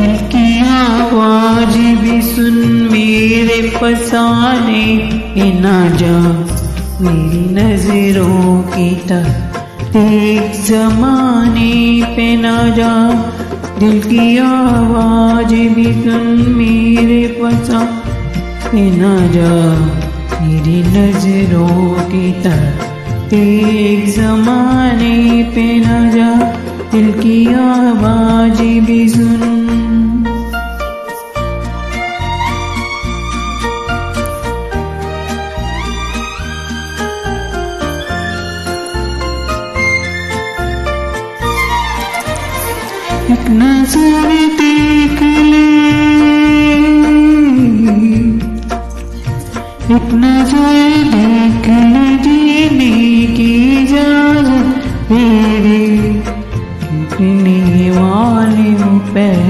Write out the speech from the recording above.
दिल की आवाज भी सुन मेरे फसाने ना जा, मेरी नजरों की तरफ एक जमाने पे ना जा। दिल की आवाज भी सुन मेरे फसाने ना जा, मेरी नजरों की तरफ एक जमाने पे ना जा। दिल की आवाज भी सुन। एक नजर देख ले, एक नजर